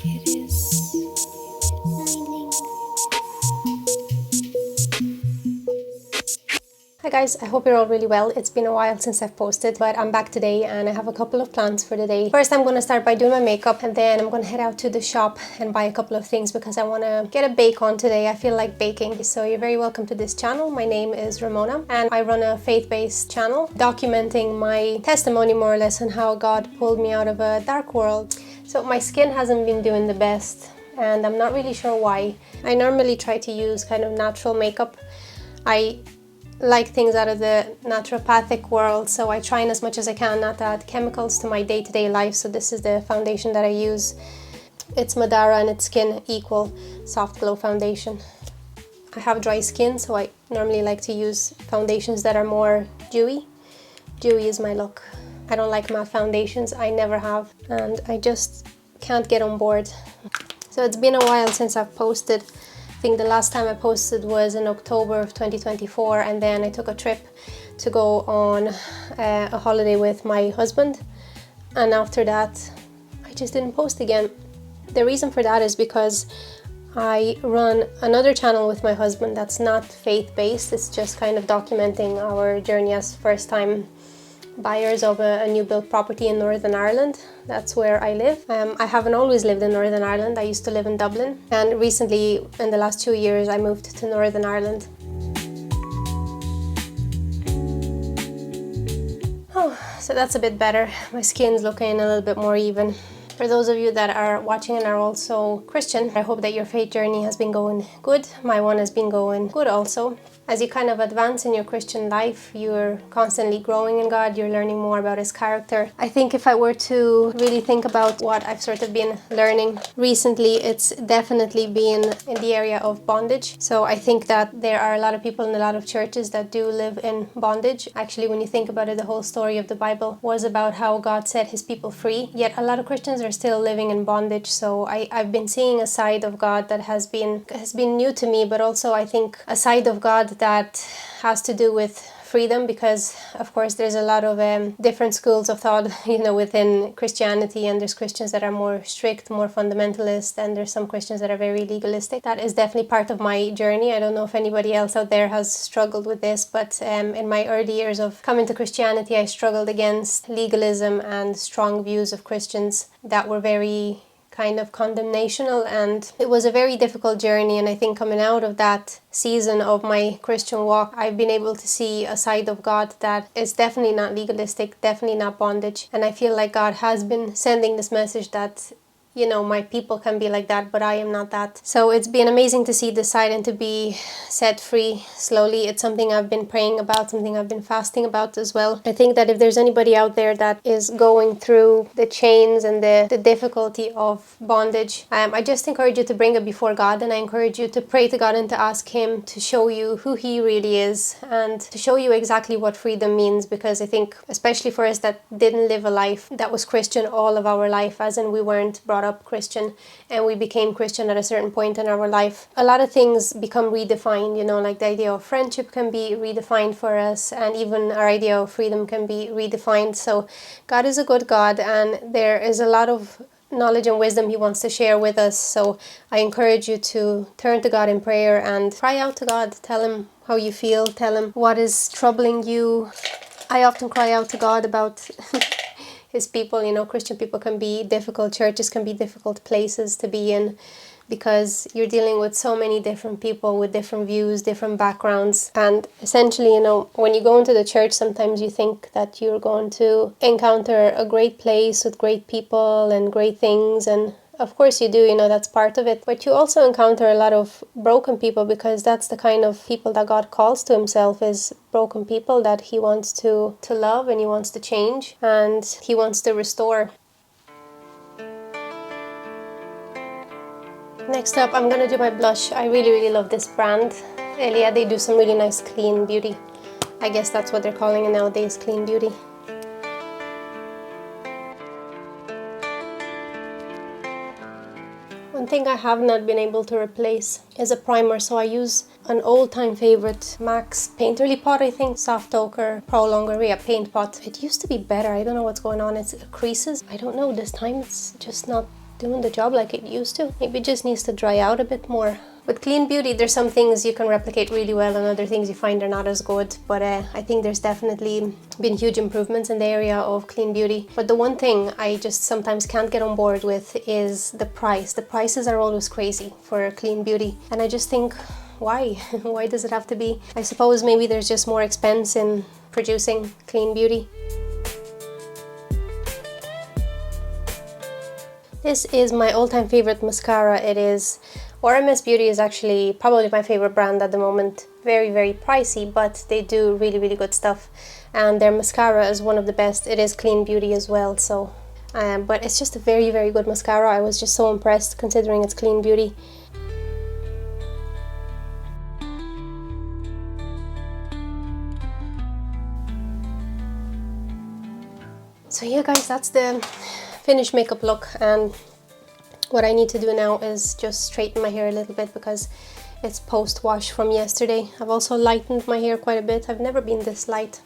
It is raining. Hi guys, I hope you're all really well. It's been a while since I've posted, but I'm back today and I have a couple of plans for the day. First, I'm going to start by doing my makeup, and then I'm going to head out to the shop and buy a couple of things because I want to get a bake on today. I feel like baking. So you're very welcome to this channel. My name is Ramona and I run a faith-based channel documenting my testimony more or less on how God pulled me out of a dark world. So my skin hasn't been doing the best and I'm not really sure why. I normally try to use kind of natural makeup. I like things out of the naturopathic world, so I try as much as I can not to add chemicals to my day-to-day life. So this is the foundation that I use. It's Madara and it's Skin Equal Soft Glow Foundation. I have dry skin, so I normally like to use foundations that are more dewy. Dewy is my look. I don't like matte foundations, I never have, and I just can't get on board. So it's been a while since I've posted. I think the last time I posted was in October of 2024, and then I took a trip to go on a holiday with my husband, and after that I just didn't post again. The reason for that is because I run another channel with my husband that's not faith-based. It's just kind of documenting our journey as first-time buyers of a new built property in Northern Ireland. That's where I live. I haven't always lived in Northern Ireland. I used to live in Dublin, and recently in the last 2 years I moved to Northern Ireland. Oh, so that's a bit better. My skin's looking a little bit more even. For those of you that are watching and are also Christian, I hope that your faith journey has been going good. My one has been going good also. As you kind of advance in your Christian life, you're constantly growing in God, you're learning more about His character. I think if I were to really think about what I've sort of been learning recently, it's definitely been in the area of bondage. So I think that there are a lot of people in a lot of churches that do live in bondage. Actually, when you think about it, the whole story of the Bible was about how God set His people free, yet a lot of Christians are still living in bondage. So I've been seeing a side of God that has been new to me, but also I think a side of God that has to do with freedom, because of course there's a lot of different schools of thought, within Christianity, and there's Christians that are more strict, more fundamentalist, and there's some Christians that are very legalistic. That is definitely part of my journey. I don't know if anybody else out there has struggled with this, but in my early years of coming to Christianity, I struggled against legalism and strong views of Christians that were very kind of condemnational, and it was a very difficult journey. And I think coming out of that season of my Christian walk, I've been able to see a side of God that is definitely not legalistic, definitely not bondage, and I feel like God has been sending this message that my people can be like that, but I am not that. So it's been amazing to see this side and to be set free slowly. It's something I've been praying about, something I've been fasting about as well. I think that if there's anybody out there that is going through the chains and the difficulty of bondage, I just encourage you to bring it before God, and I encourage you to pray to God and to ask Him to show you who He really is and to show you exactly what freedom means, because I think, especially for us that didn't live a life that was Christian all of our life, as in we weren't brought up Christian and we became Christian at a certain point in our life, a lot of things become redefined, like the idea of friendship can be redefined for us, and even our idea of freedom can be redefined. So God is a good God, and there is a lot of knowledge and wisdom He wants to share with us. So I encourage you to turn to God in prayer and cry out to God. Tell Him how you feel, tell Him what is troubling you. I often cry out to God about His people. Christian people can be difficult, churches can be difficult places to be in, because you're dealing with so many different people with different views, different backgrounds. And essentially, when you go into the church, sometimes you think that you're going to encounter a great place with great people and great things, and of course you do, that's part of it. But you also encounter a lot of broken people, because that's the kind of people that God calls to Himself, is broken people that He wants to love, and He wants to change, and He wants to restore. Next up, I'm going to do my blush. I really, really love this brand. Elia, they do some really nice clean beauty. I guess that's what they're calling it nowadays, clean beauty. One thing I have not been able to replace is a primer, so I use an old-time favorite MAC's Painterly pot, I think, Soft Ochre Pro Longeria paint pot. It used to be better. I don't know what's going on. It creases. I don't know. This time it's just not doing the job like it used to. Maybe it just needs to dry out a bit more. With clean beauty, there's some things you can replicate really well and other things you find are not as good. But I think there's definitely been huge improvements in the area of clean beauty. But the one thing I just sometimes can't get on board with is the price. The prices are always crazy for clean beauty. And I just think, why? Why does it have to be? I suppose maybe there's just more expense in producing clean beauty. This is my all-time favorite mascara. It is RMS Beauty is actually probably my favorite brand at the moment. Very, very pricey, but they do really, really good stuff. And their mascara is one of the best. It is clean beauty as well, so but it's just a very, very good mascara. I was just so impressed considering it's clean beauty. So yeah guys, that's the finished makeup look, and what I need to do now is just straighten my hair a little bit because it's post-wash from yesterday. I've also lightened my hair quite a bit. I've never been this light.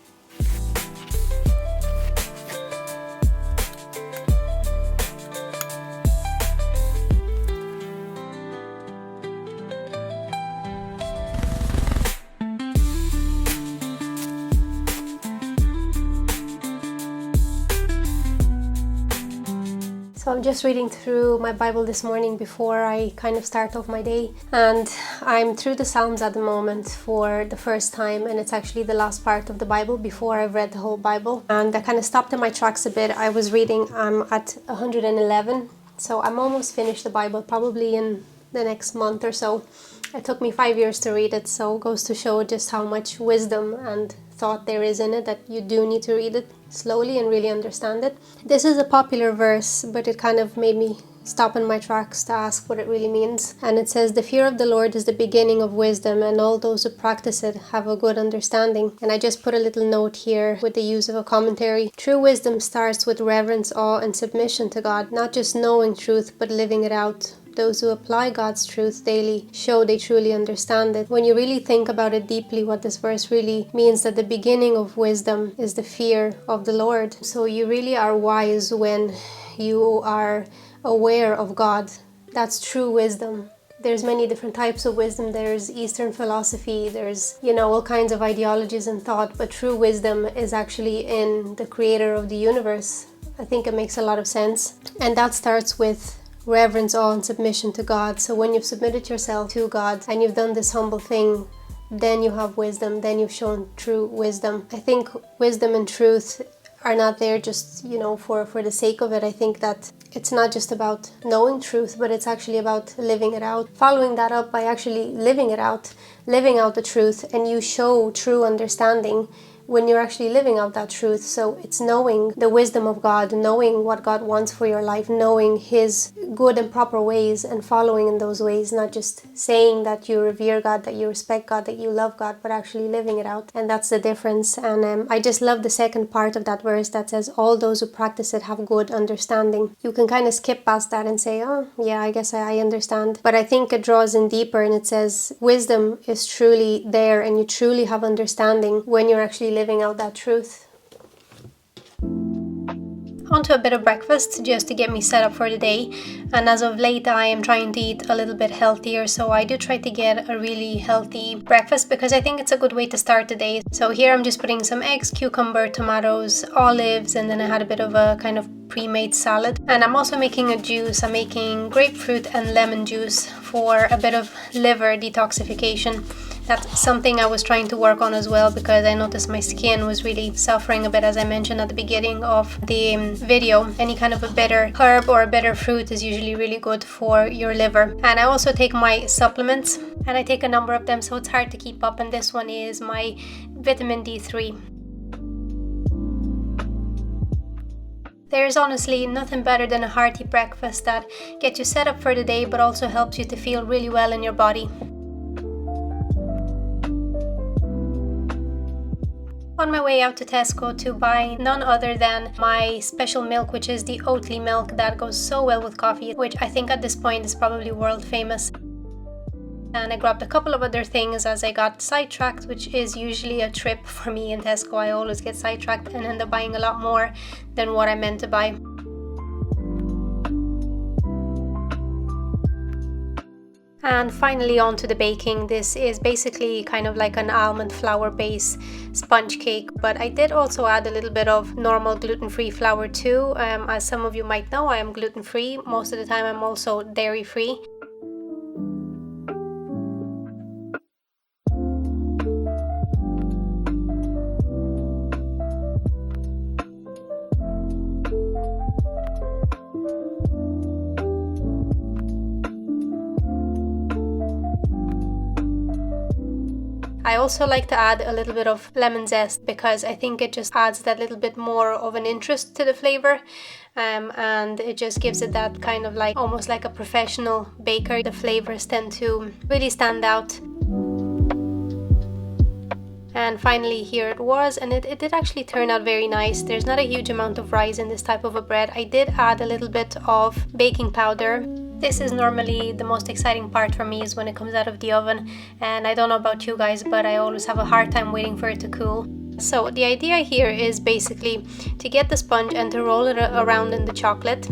So I'm just reading through my Bible this morning before I kind of start off my day, and I'm through the Psalms at the moment for the first time, and it's actually the last part of the Bible before I've read the whole Bible, and I kind of stopped in my tracks a bit. I was reading at 111, so I'm almost finished the Bible, probably in the next month or so. It took me 5 years to read it, so it goes to show just how much wisdom and thought there is in it, that you do need to read it slowly and really understand it. This is a popular verse, but it kind of made me stop in my tracks to ask what it really means. And it says, "The fear of the Lord is the beginning of wisdom, and all those who practice it have a good understanding." And I just put a little note here with the use of a commentary. True wisdom starts with reverence, awe, and submission to God, not just knowing truth, but living it out. Those who apply God's truth daily show they truly understand it. When you really think about it deeply, what this verse really means, that the beginning of wisdom is the fear of the Lord. So you really are wise when you are aware of God. That's true wisdom. There's many different types of wisdom. There's Eastern philosophy, there's, all kinds of ideologies and thought, but true wisdom is actually in the creator of the universe. I think it makes a lot of sense. And that starts with reverence, awe, and submission to God. So when you've submitted yourself to God and you've done this humble thing, then you have wisdom, then you've shown true wisdom. I think wisdom and truth are not there just, for the sake of it. I think that it's not just about knowing truth, but it's actually about living it out. Following that up by actually living it out, living out the truth, and you show true understanding when you're actually living out that truth. So it's knowing the wisdom of God, knowing what God wants for your life, knowing His good and proper ways and following in those ways, not just saying that you revere God, that you respect God, that you love God, but actually living it out. And that's the difference. And I just love the second part of that verse that says, all those who practice it have good understanding. You can kind of skip past that and say, oh yeah, I guess I understand. But I think it draws in deeper, and it says wisdom is truly there, and you truly have understanding when you're actually living out that truth. Onto a bit of breakfast just to get me set up for the day, and as of late I am trying to eat a little bit healthier, so I do try to get a really healthy breakfast because I think it's a good way to start the day. So here I'm just putting some eggs, cucumber, tomatoes, olives, and then I had a bit of a kind of pre-made salad. And I'm also making a juice. I'm making grapefruit and lemon juice for a bit of liver detoxification. That's something I was trying to work on as well, because I noticed my skin was really suffering a bit, as I mentioned at the beginning of the video. Any kind of a bitter herb or a bitter fruit is usually really good for your liver. And I also take my supplements, and I take a number of them, so it's hard to keep up. And this one is my vitamin D3. There's honestly nothing better than a hearty breakfast that gets you set up for the day, but also helps you to feel really well in your body. On my way out to Tesco to buy none other than my special milk, which is the Oatly milk that goes so well with coffee, which I think at this point is probably world famous. And I grabbed a couple of other things as I got sidetracked, which is usually a trip for me in Tesco. I always get sidetracked and end up buying a lot more than what I meant to buy. And finally on to the baking. This is basically kind of like an almond flour base sponge cake, but I did also add a little bit of normal gluten-free flour too. As some of you might know, I am gluten-free. Most of the time I'm also dairy-free. I also like to add a little bit of lemon zest because I think it just adds that little bit more of an interest to the flavor, and it just gives it that kind of like almost like a professional baker. The flavors tend to really stand out. And finally here it was, and it did actually turn out very nice. There's not a huge amount of rice in this type of a bread. I did add a little bit of baking powder. This is normally the most exciting part for me, is when it comes out of the oven, and I don't know about you guys, but I always have a hard time waiting for it to cool. So the idea here is basically to get the sponge and to roll it around in the chocolate.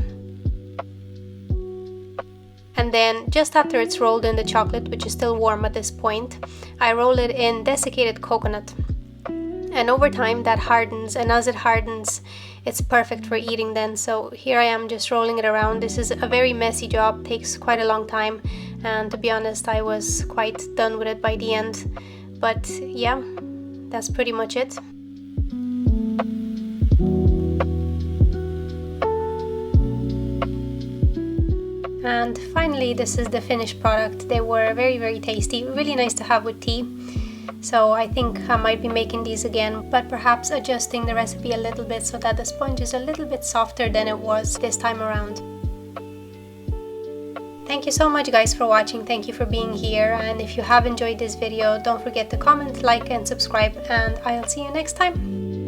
And then just after it's rolled in the chocolate, which is still warm at this point, I roll it in desiccated coconut. And over time that hardens, and as it hardens, it's perfect for eating then. So here I am just rolling it around. This is a very messy job, takes quite a long time, and to be honest I was quite done with it by the end. But yeah, that's pretty much it. And finally, this is the finished product. They were very tasty, really nice to have with tea. So I think I might be making these again, but perhaps adjusting the recipe a little bit so that the sponge is a little bit softer than it was this time around. Thank you so much guys for watching, thank you for being here, and if you have enjoyed this video, don't forget to comment, like and subscribe, and I'll see you next time.